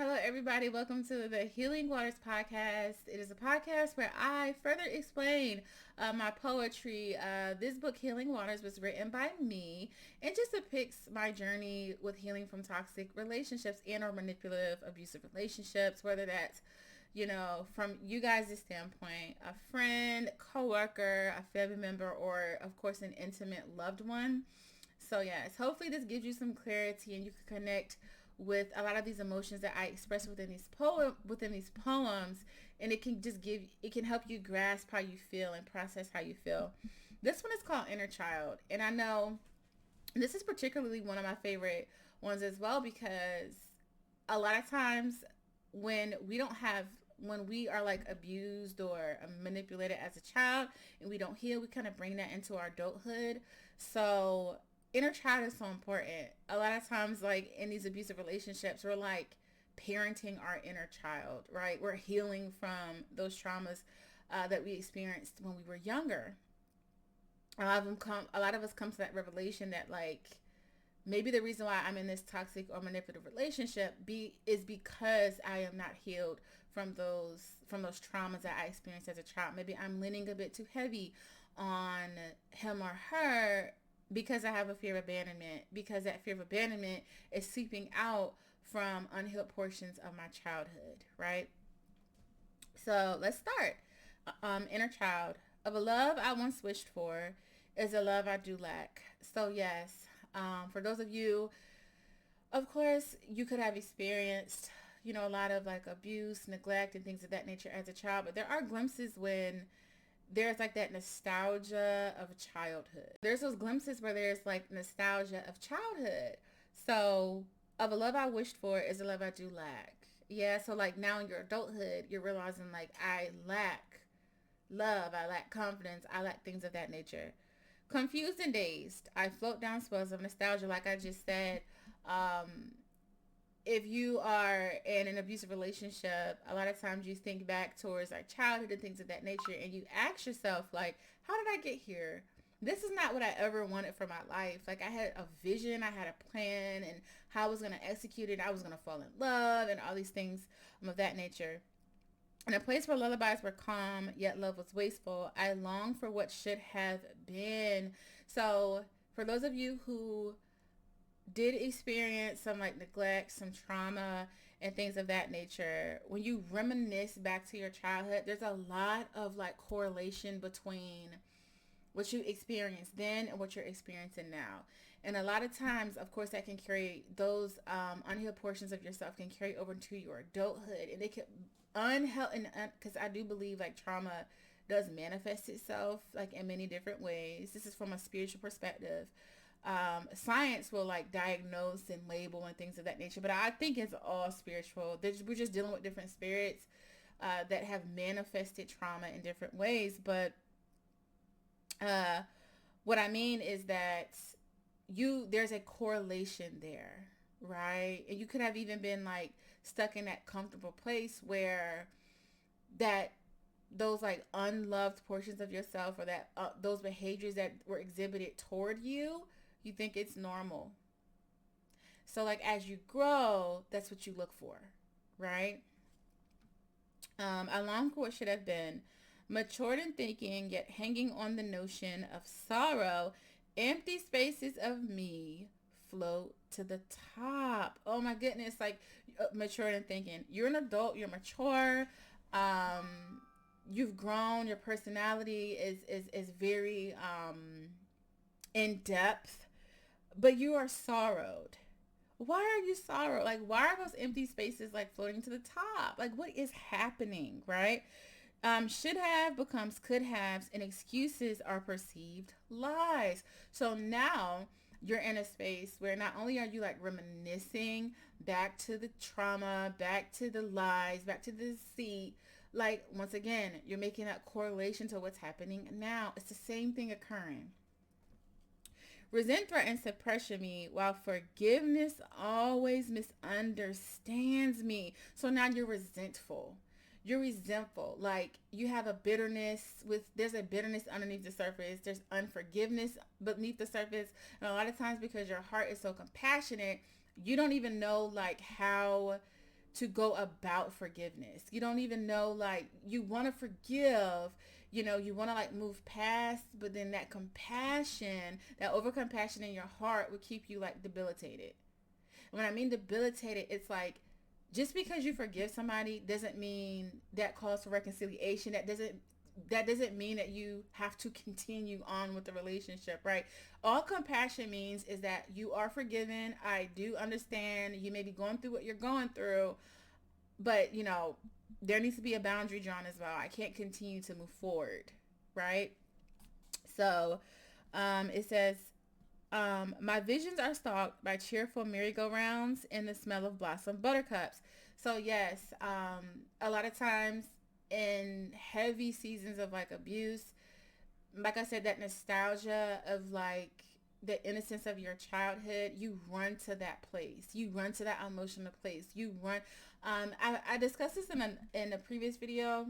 Hello, everybody. Welcome to the Healing Waters podcast. It is a podcast where I further explain my poetry. This book, Healing Waters, was written by me and just depicts my journey with healing from toxic relationships and or manipulative, abusive relationships, whether that's from you guys' standpoint, a friend, coworker, a family member, or of course an intimate loved one. So yes, hopefully this gives you some clarity and you can connect with a lot of these emotions that I express within these poems, and it can help you grasp how you feel and process how you feel. This one is called Inner Child, and I know this is particularly one of my favorite ones as well because a lot of times when we don't have when we are like abused or manipulated as a child and we don't heal, we kind of bring that into our adulthood. So inner child is so important. A lot of times, like in these abusive relationships, we're like parenting our inner child, right? We're healing from those traumas that we experienced when we were younger. A lot of us come to that revelation that like maybe the reason why I'm in this toxic or manipulative relationship is because I am not healed from those traumas that I experienced as a child. Maybe I'm leaning a bit too heavy on him or her because I have a fear of abandonment, because that fear of abandonment is seeping out from unhealed portions of my childhood, right? So let's start. Inner child. Of a love I once wished for is a love I do lack. So yes, for those of you, of course, you could have experienced, a lot of like abuse, neglect, and things of that nature as a child, but there are glimpses when there's like that nostalgia of childhood. There's those glimpses where there's like nostalgia of childhood. So, of a love I wished for is a love I do lack. Yeah, so like now in your adulthood, you're realizing like I lack love, I lack confidence, I lack things of that nature. Confused and dazed, I float down swells of nostalgia, like I just said. Um, if you are in an abusive relationship, a lot of times you think back towards like childhood and things of that nature, and you ask yourself like, how did I get here? This is not what I ever wanted for my life. Like I had a vision, I had a plan, and how I was going to execute it. I was going to fall in love and all these things of that nature. In a place where lullabies were calm, yet love was wasteful, I long for what should have been. So for those of you who did experience some like neglect, some trauma, and things of that nature, when you reminisce back to your childhood, there's a lot of like correlation between what you experienced then and what you're experiencing now. And a lot of times, of course, that can carry those unhealed portions of yourself can carry over into your adulthood, and they can unhealthy. Because I do believe like trauma does manifest itself like in many different ways. This is from a spiritual perspective. Science will like diagnose and label and things of that nature, but I think it's all spiritual. We're just dealing with different spirits that have manifested trauma in different ways. But uh, what I mean is that there's a correlation there, right? And you could have even been like stuck in that comfortable place where that those like unloved portions of yourself or that those behaviors that were exhibited toward you, you think it's normal. So like as you grow, that's what you look for, right? I long for what should have been. Matured in thinking, yet hanging on the notion of sorrow, empty spaces of me float to the top. Oh my goodness, like matured in thinking. You're an adult, you're mature. Um, you've grown, your personality is very in depth, but you are sorrowed. Why are you sorrowed? Like, why are those empty spaces like floating to the top? Like, what is happening, right? Should have becomes could haves, and excuses are perceived lies. So now you're in a space where not only are you like reminiscing back to the trauma, back to the lies, back to the deceit, like once again, you're making that correlation to what's happening now. It's the same thing occurring. Resent threatens to pressure me while forgiveness always misunderstands me. So now you're resentful. You're resentful. Like you have a bitterness there's a bitterness underneath the surface. There's unforgiveness beneath the surface. And a lot of times because your heart is so compassionate, you don't even know like how to go about forgiveness. You don't even know, like, you want to forgive, you want to like move past, but then that compassion, that over compassion in your heart would keep you like debilitated. And when I mean debilitated, it's like, just because you forgive somebody doesn't mean that calls for reconciliation. That doesn't mean that you have to continue on with the relationship, right? All compassion means is that you are forgiven. I do understand you may be going through what you're going through, but there needs to be a boundary drawn as well. I can't continue to move forward, right? So, it says, my visions are stalked by cheerful merry-go-rounds and the smell of blossom buttercups. So yes, a lot of times in heavy seasons of like abuse, like I said, that nostalgia of like the innocence of your childhood, you run to that place. You run to that emotional place. You run. I discussed this in a previous video.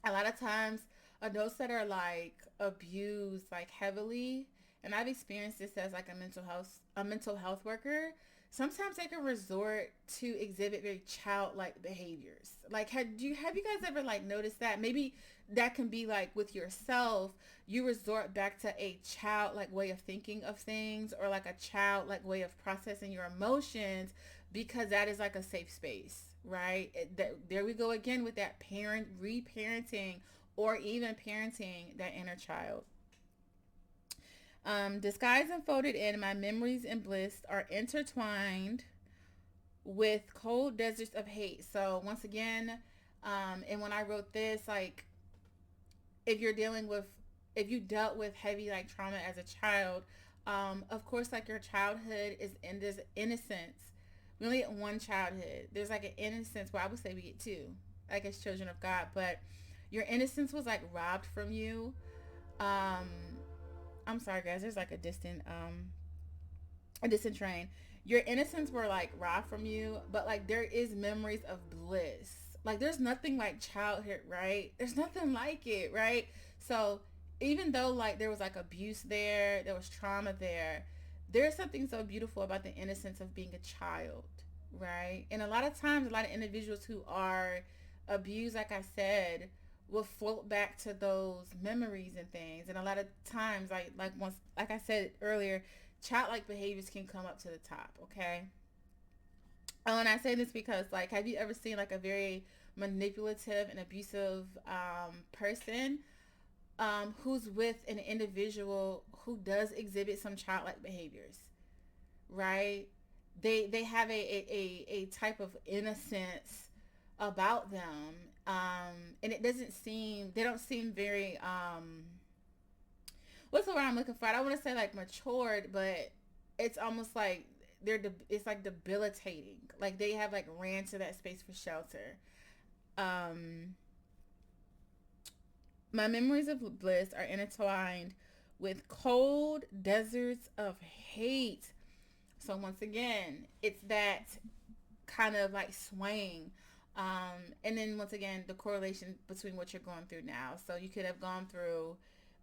A lot of times, adults that are like abused like heavily, and I've experienced this as like a mental health worker. Sometimes they can resort to exhibit very childlike behaviors. Like, have you guys ever like noticed that? Maybe that can be like with yourself. You resort back to a childlike way of thinking of things, or like a childlike way of processing your emotions, because that is like a safe space, right? There we go again with that reparenting, or even parenting that inner child. Disguised and folded in, my memories and bliss are intertwined with cold deserts of hate. So once again, and when I wrote this, like, if you're dealing with, if you dealt with heavy like trauma as a child, of course, like your childhood is in this innocence. We only get one childhood. There's like an innocence. Well, I would say we get two, like as children of God, but your innocence was like robbed from you. Um, I'm sorry, guys. There's like a distant train. Your innocence were like robbed from you, but like there is memories of bliss. Like there's nothing like childhood, right? There's nothing like it, right? So even though like there was like abuse there was trauma there, there's something so beautiful about the innocence of being a child, right? And a lot of times, a lot of individuals who are abused, like I said, will float back to those memories and things. And a lot of times, like I said earlier, childlike behaviors can come up to the top. Okay. And I say this because, like, have you ever seen like a very manipulative and abusive person who's with an individual who does exhibit some childlike behaviors, right? They have a type of innocence about them, and they don't seem very what's the word I'm looking for? I don't want to say like matured, but it's almost like it's like debilitating. Like they have like ran to that space for shelter. Um, my memories of bliss are intertwined with cold deserts of hate. So once again, it's that kind of like swaying. And then once again, the correlation between what you're going through now. So you could have gone through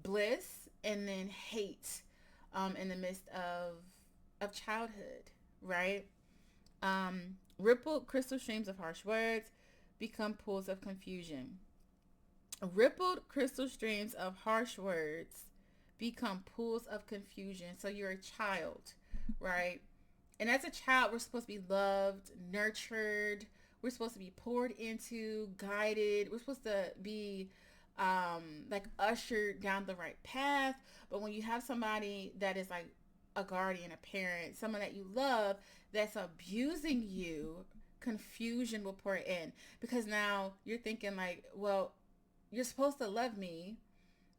bliss and then hate in the midst of childhood, right? Rippled crystal streams of harsh words become pools of confusion. Rippled crystal streams of harsh words become pools of confusion. So you're a child, right? And as a child, we're supposed to be loved, nurtured. We're supposed to be poured into, guided. We're supposed to be like ushered down the right path. But when you have somebody that is like a guardian, a parent, someone that you love that's abusing you, confusion will pour in, because now you're thinking like, well, you're supposed to love me.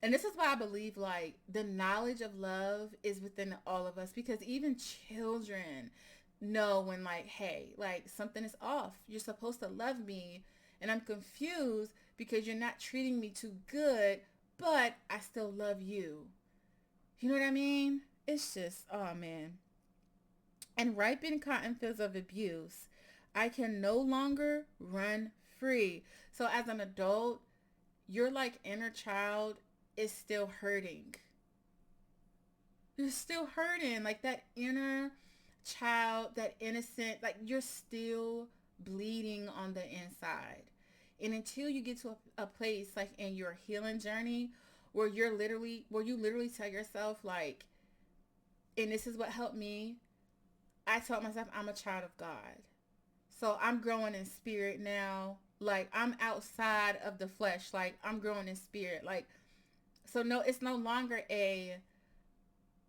And this is why I believe like the knowledge of love is within all of us, because even children know when like, hey, like something is off. You're supposed to love me, and I'm confused because you're not treating me too good, but I still love you. You know what I mean? It's just, oh man. And ripened cotton fields of abuse, I can no longer run free. So as an adult, your like inner child is still hurting. You're still hurting. Like that inner child, that innocent, like you're still bleeding on the inside. And until you get to a place like in your healing journey where you literally tell yourself like, and this is what helped me. I told myself I'm a child of God. So I'm growing in spirit now. Like I'm outside of the flesh. Like I'm growing in spirit. Like, so no, it's no longer a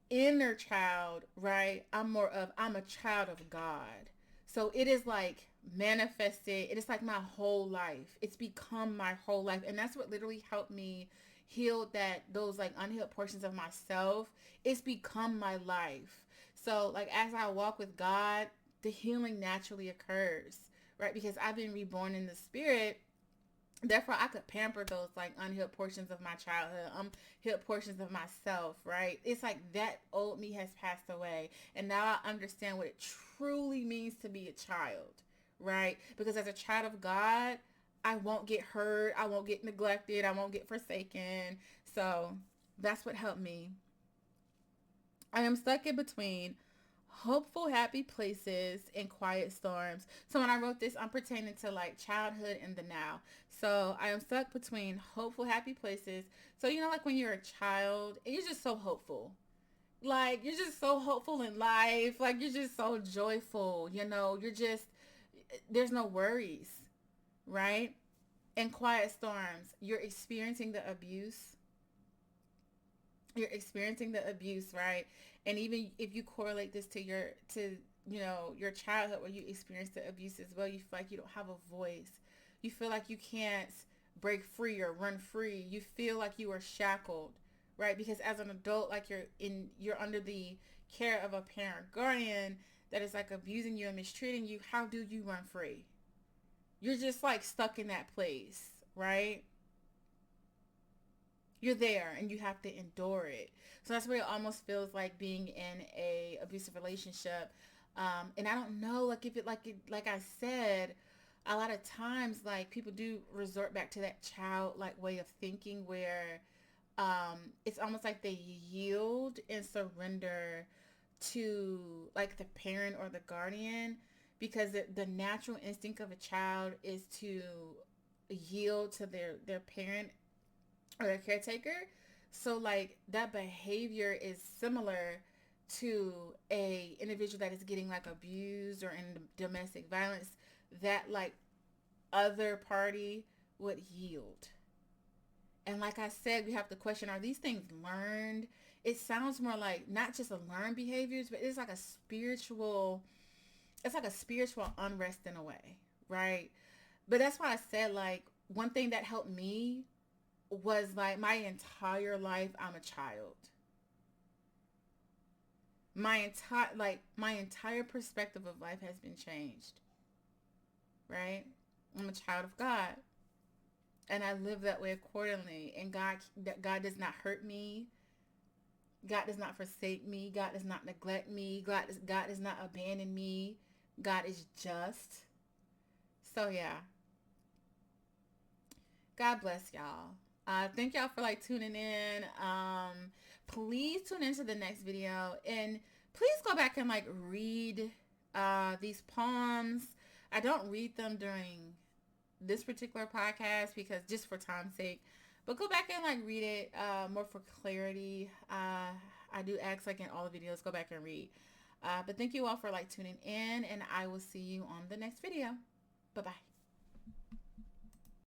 inner child, right? I'm a child of God. So it is like manifested. It is like my whole life. It's become my whole life. And that's what literally helped me heal those like unhealed portions of myself. It's become my life. So like as I walk with God, the healing naturally occurs, right? Because I've been reborn in the spirit. Therefore, I could pamper those like unhealed portions of my childhood, unhealed portions of myself, right? It's like that old me has passed away. And now I understand what it truly means to be a child, right? Because as a child of God, I won't get hurt. I won't get neglected. I won't get forsaken. So that's what helped me. I am stuck in between hopeful, happy places and quiet storms. So when I wrote this, I'm pertaining to like childhood and the now. So I am stuck between hopeful, happy places. So you know, like when you're a child and you're just so hopeful. Like you're just so hopeful in life. Like you're just so joyful. You know, there's no worries, right? In quiet storms, you're experiencing the abuse, right? And even if you correlate this to your childhood where you experienced the abuse as well, you feel like you don't have a voice. You feel like you can't break free or run free. You feel like you are shackled, right? Because as an adult, like you're under the care of a parent guardian that is like abusing you and mistreating you. How do you run free? You're just like stuck in that place, right? You're there and you have to endure it. So that's what it almost feels like being in a abusive relationship. And I don't know, like I said, a lot of times like people do resort back to that childlike way of thinking where it's almost like they yield and surrender to like the parent or the guardian because the natural instinct of a child is to yield to their parent or their caretaker. So like that behavior is similar to a individual that is getting like abused or in domestic violence, that like other party would yield. And like I said, we have to question, are these things learned? It sounds more like not just a learned behaviors, but it's like a spiritual unrest in a way, right? But that's why I said like one thing that helped me was like my entire life I'm a child. My entire perspective of life has been changed, right? I'm a child of God and I live that way accordingly. And God does not hurt me. God does not forsake me. God does not neglect me. God does not abandon me. God is just. So yeah, God bless y'all. Thank y'all for like tuning in. Please tune into the next video and please go back and like read these poems. I don't read them during this particular podcast because just for time's sake, but go back and like read it more for clarity. I do ask like in all the videos, go back and read. But thank you all for like tuning in and I will see you on the next video. Bye-bye.